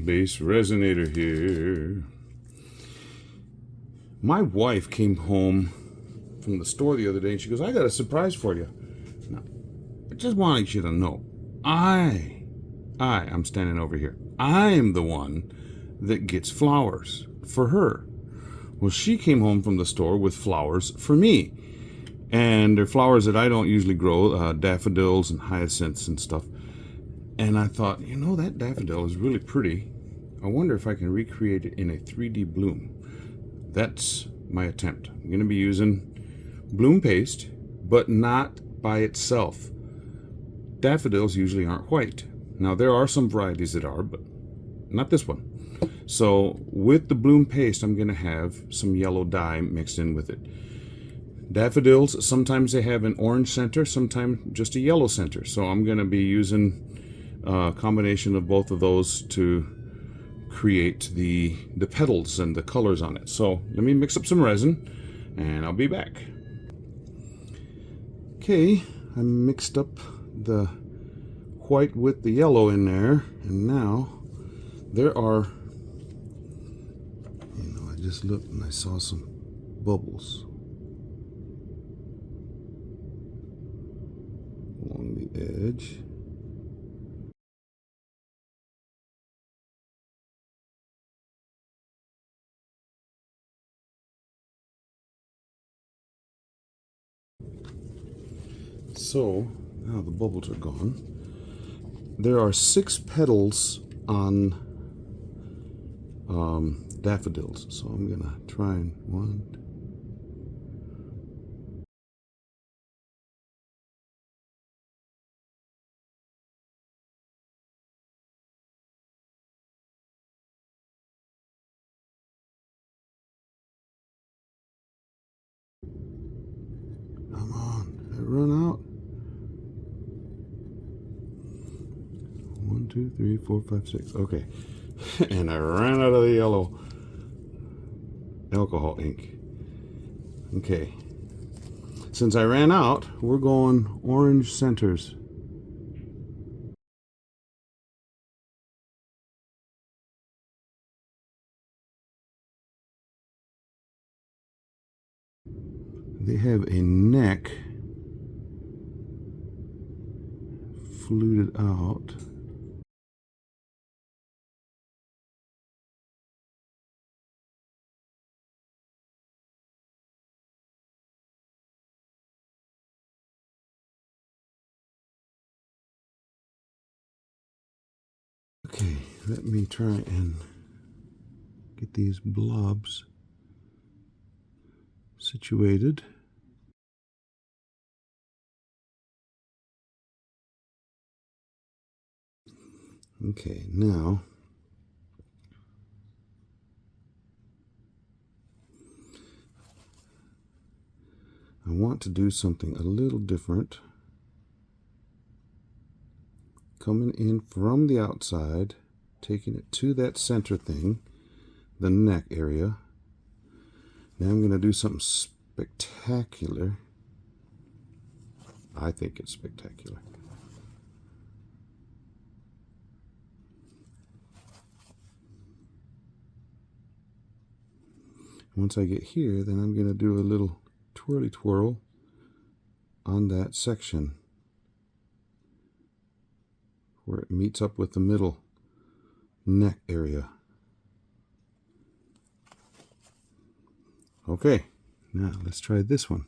BassResinator here. My wife came home from the store the other day and she goes, I got a surprise for you. Now, I just wanted you to know, I'm standing over here. I am the one that gets flowers for her. Well, she came home from the store with flowers for me. And they're flowers that I don't usually grow, daffodils and hyacinths and stuff. And I thought, you know, that daffodil is really pretty. I wonder if I can recreate it in a 3D bloom. That's my attempt. I'm going to be using bloom paste, but not by itself. Daffodils usually aren't white. Now, there are some varieties that are, but not this one. So with the bloom paste, I'm going to have some yellow dye mixed in with it. Daffodils, sometimes they have an orange center, sometimes just a yellow center. So I'm going to be using a combination of both of those to create the petals and the colors on it. So let me mix up some resin and I'll be back. Okay, I mixed up the white with the yellow in there, and now there are, I just looked and I saw some bubbles along the edge. So now the bubbles are gone. There are 6 petals on daffodils, so I'm gonna try and one. Come on, did I run out? 1, 2, 3, 4, 5, 6. Okay. And I ran out of the yellow alcohol ink. Okay. Since I ran out, we're going orange centers. They have a neck fluted out. Okay, let me try and get these blobs situated. Okay, now I want to do something a little different. Coming in from the outside, taking it to that center thing, the neck area. Now I'm going to do something spectacular. I think it's spectacular. Once I get here, then I'm going to do a little twirly twirl on that section where it meets up with the middle neck area. Okay, now let's try this one.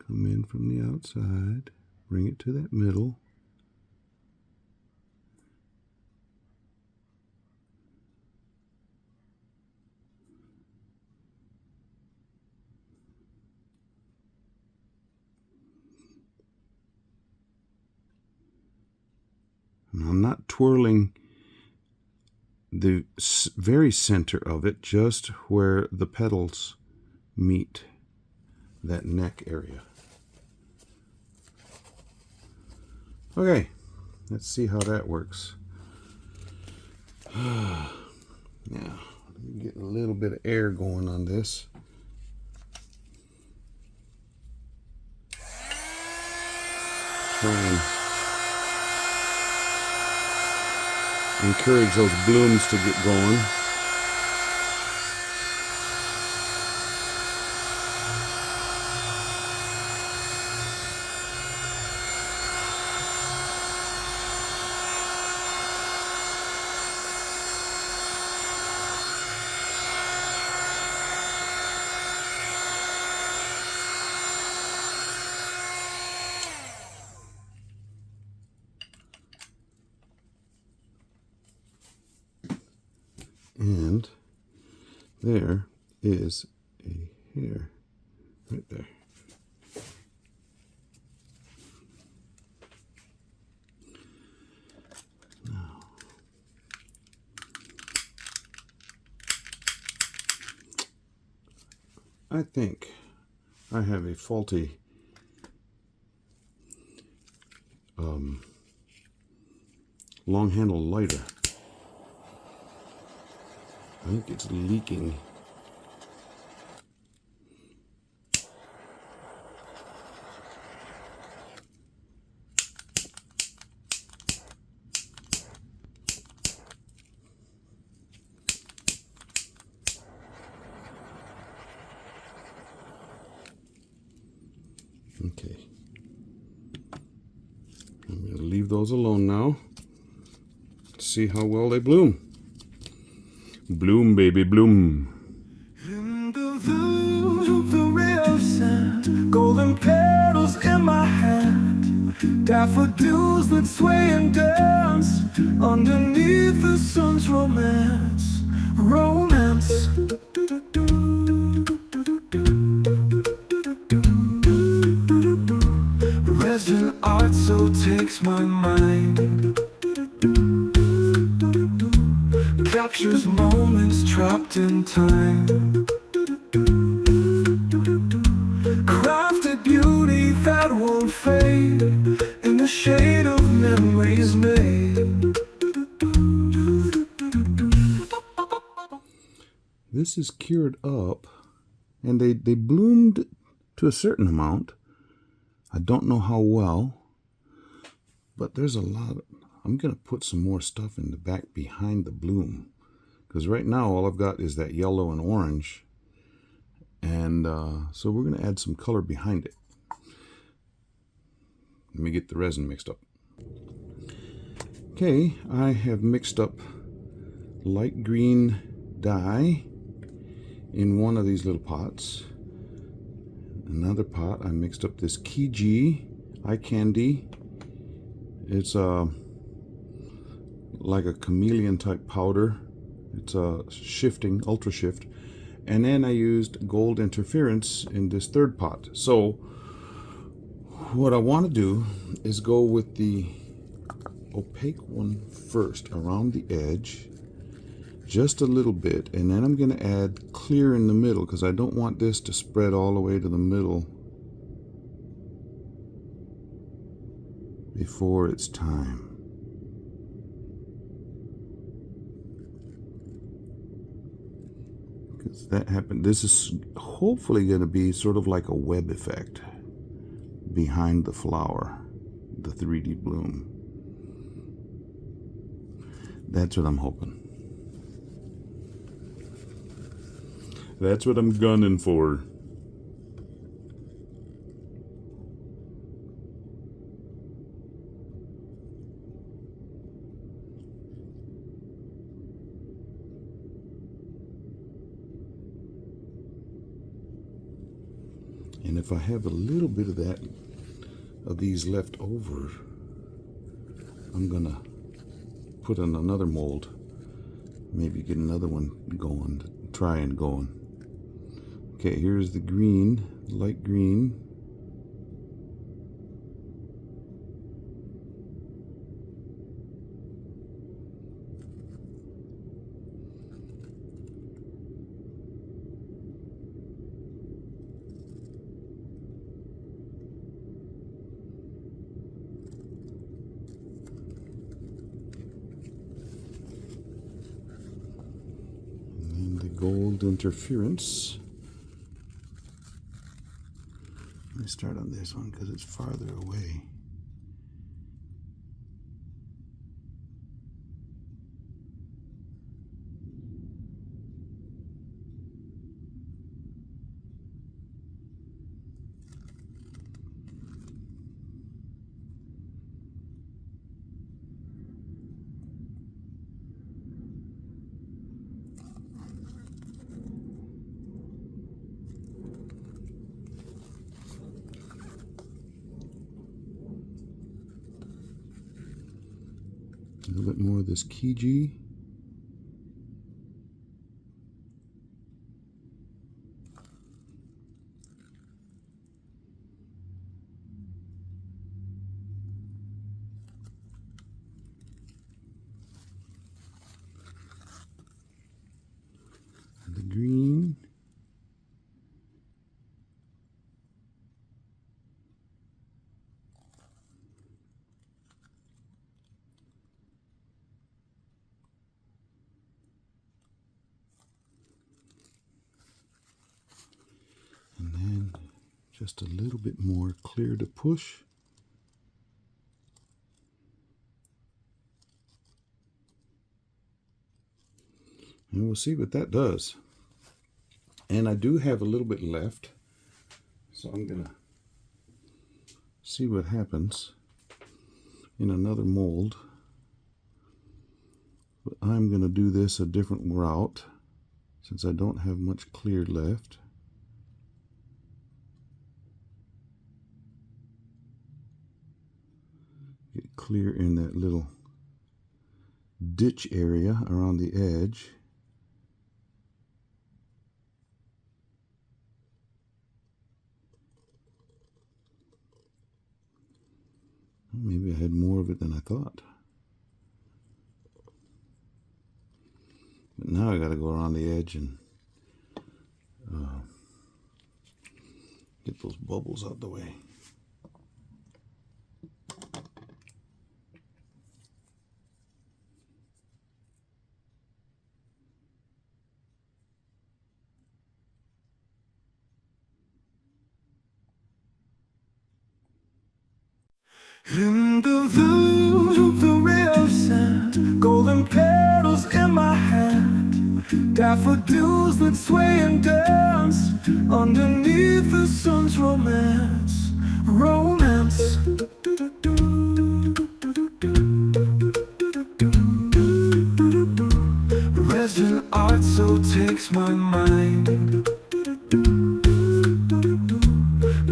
Come in from the outside, bring it to that middle. And I'm not twirling the very center of it, just where the petals meet that neck area. Okay, let's see how that works. Now, let me get a little bit of air going on this. Try and encourage those blooms to get going. And there is a hair right there. Now, I think I have a faulty long handle lighter. I think it's leaking. Okay. I'm going to leave those alone now. See how well they bloom. Bloom, baby, bloom. In the view of the resin, golden petals in my hand, daffodils that sway and dance underneath the sun's romance. Romance. Resin art so takes my mind, captures moments trapped in time, crafted beauty that won't fade in the shade of memories made. This is cured up, and they bloomed to a certain amount. I don't know how well, but there's a lot. I'm going to put some more stuff in the back behind the bloom, because right now all I've got is that yellow and orange, and so we're going to add some color behind it. Let me get the resin mixed up. Okay, I have mixed up light green dye in one of these little pots. Another pot, I mixed up this Kiji eye candy. It's like a chameleon type powder. It's shifting, ultra shift. And then I used gold interference in this third pot. So what I want to do is go with the opaque one first around the edge, just a little bit, and then I'm going to add clear in the middle, because I don't want this to spread all the way to the middle before it's time. Because that happened. This is hopefully going to be sort of like a web effect behind the flower, the 3D bloom. That's what I'm hoping. That's what I'm gunning for. And if I have a little bit of that, of these left over, I'm gonna put in another mold, maybe get another one going, try and going. Okay, here's the green, light green. Gold interference. Let me start on this one because it's farther away. little bit more of this Kiji. The green. And then just a little bit more clear to push. And we'll see what that does. And I do have a little bit left, so I'm gonna see what happens in another mold. But I'm gonna do this a different route since I don't have much clear left. Get clear in that little ditch area around the edge. Maybe I had more of it than I thought. But now I got to go around the edge and get those bubbles out the way. In the view of the resin, golden petals in my hand, daffodils that sway and dance underneath the sun's romance. Romance. Resin art so takes my mind,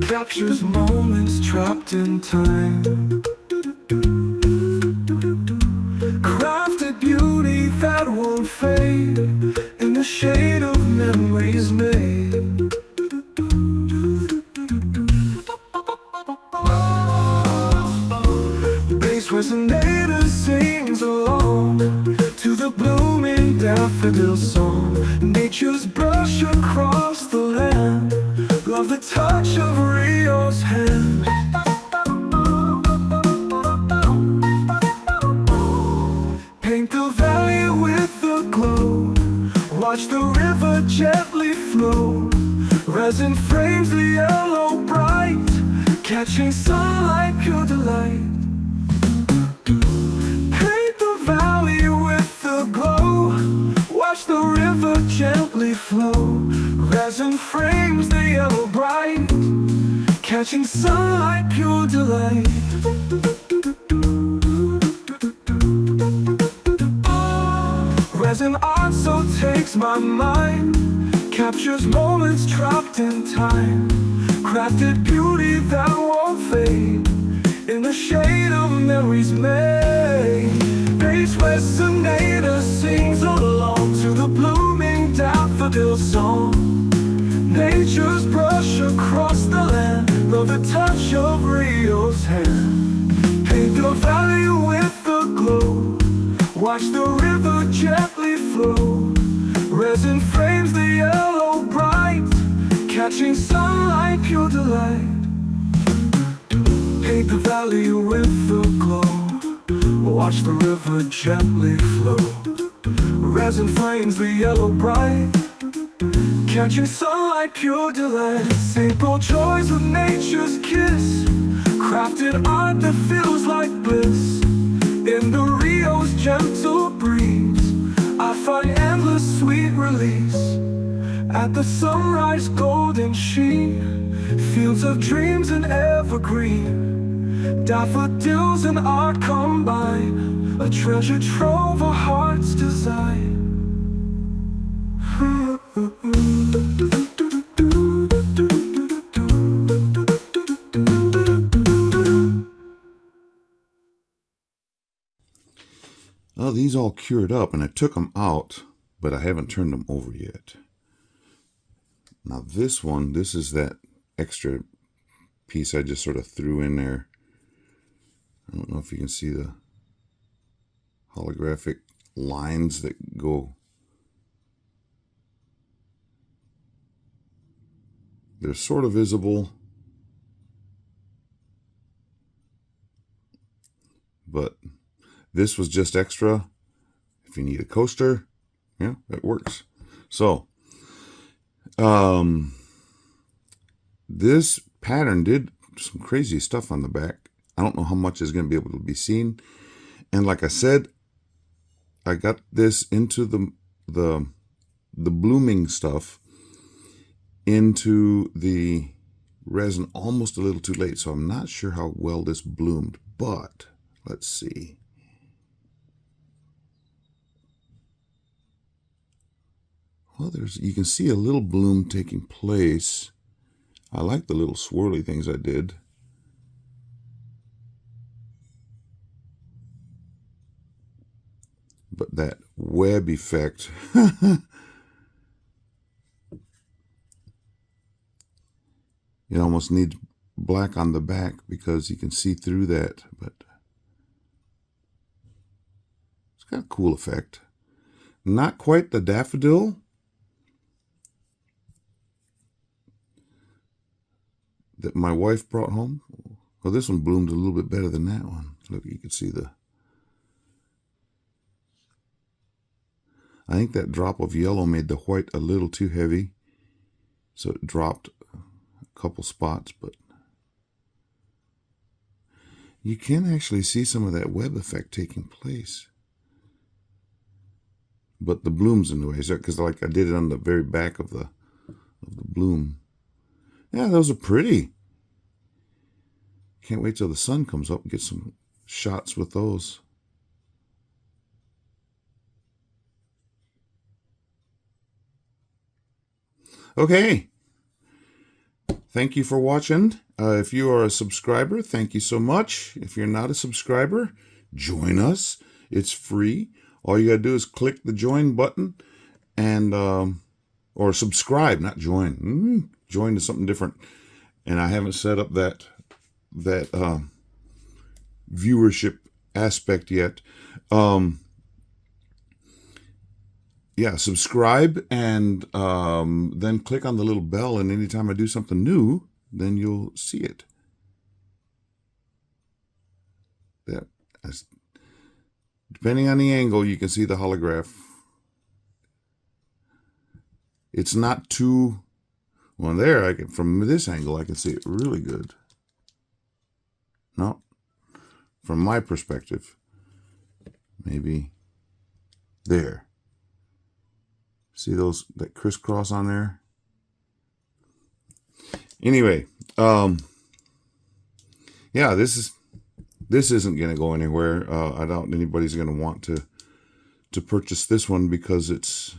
captures moments trapped in time, crafted beauty that won't fade in the shade of memories made. BassResinator sings along to the blooming daffodil song. Nature's brush across the land, love the touch of Rio's hand. Paint the valley with the glow, watch the river gently flow. Resin frames the yellow bright, catching sunlight, pure delight. Paint the valley with the glow, watch the river gently flow. Resin frames the yellow bright, catching sunlight, pure delight. Resin art so takes my mind, captures moments trapped in time, crafted beauty that won't fade in the shade of memories made. BassResinator sings along to the blooming daffodil song. Nature's brush across the land, love the touch of Rio's hand. Paint the valley with the glow, watch the river gently flow. Resin frames the yellow bright, catching sunlight, pure delight. Paint the valley with the glow, watch the river gently flow. Resin frames the yellow bright, catching sunlight, pure delight. Simple joys with nature's kiss, crafted art that feels like bliss. In the Rio's gentle breeze, I find endless sweet release. At the sunrise golden sheen, fields of dreams and evergreen, daffodils and art combine, a treasure trove of heart's design. all cured up, and I took them out, but I haven't turned them over yet. Now this one, this is that extra piece I just sort of threw in there. I don't know if you can see the holographic lines that go. They're sort of visible, but this was just extra. If you need a coaster, yeah, it works. So, this pattern did some crazy stuff on the back. I don't know how much is going to be able to be seen. And like I said, I got this into the blooming stuff into the resin almost a little too late, so I'm not sure how well this bloomed, but let's see. Well, you can see a little bloom taking place. I like the little swirly things I did. But that web effect, it almost needs black on the back because you can see through that, but it's got a cool effect. Not quite the daffodil, that my wife brought home. Well, this one bloomed a little bit better than that one. Look, you can see I think that drop of yellow made the white a little too heavy, so it dropped a couple spots, but you can actually see some of that web effect taking place. But the bloom's in the way, because like I did it on the very back of the bloom. Yeah, those are pretty. Can't wait till the sun comes up and get some shots with those. Okay. Thank you for watching. If you are a subscriber, thank you so much. If you're not a subscriber, join us. It's free. All you gotta do is click the join button and or subscribe, not join. Join to something different. And I haven't set up that viewership aspect yet. Yeah, subscribe and then click on the little bell, and anytime I do something new, then you'll see it. Depending on the angle, you can see the holograph. It's not too, well, there, from this angle, I can see it really good. No, from my perspective, maybe there. See that crisscross on there? Anyway, yeah, this isn't going to go anywhere. I doubt anybody's going to want to purchase this one because it's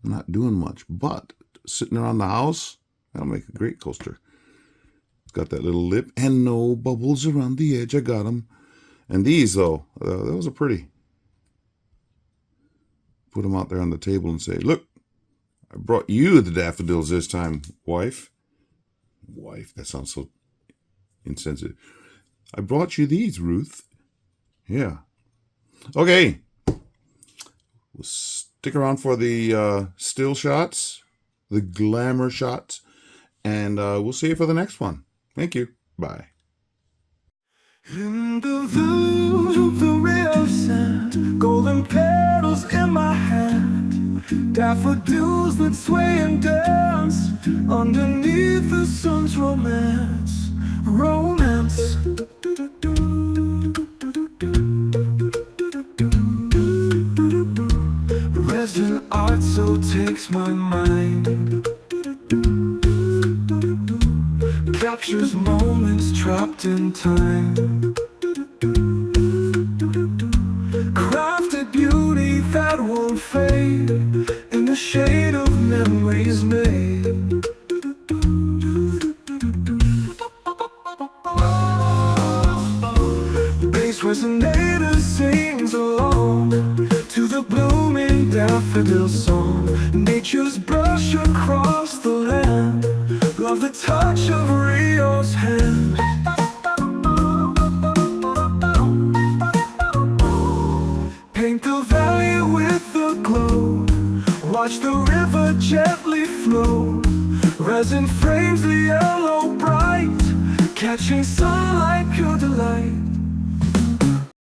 not doing much. But sitting around the house, that'll make a great coaster. It's got that little lip and no bubbles around the edge. I got them. And these, though, those are pretty. Put them out there on the table and say, look, I brought you the daffodils this time, wife. Wife, that sounds so insensitive. I brought you these, Ruth. Yeah. Okay. We'll stick around for the still shots, the glamour shots, and we'll see you for the next one. Thank you. Bye. In the view of the resin, golden petals in my hand, daffodils that sway and dance underneath the sun's romance. Resin art so takes my mind, captures moments trapped in time, crafted beauty that won't fade in the shade of memories made. BassResinator sings daffodil song, nature's brush across the land. Love the touch of Rio's hand. Paint the valley with a glow, watch the river gently flow. Resin frames the yellow bright, catching sunlight, pure delight.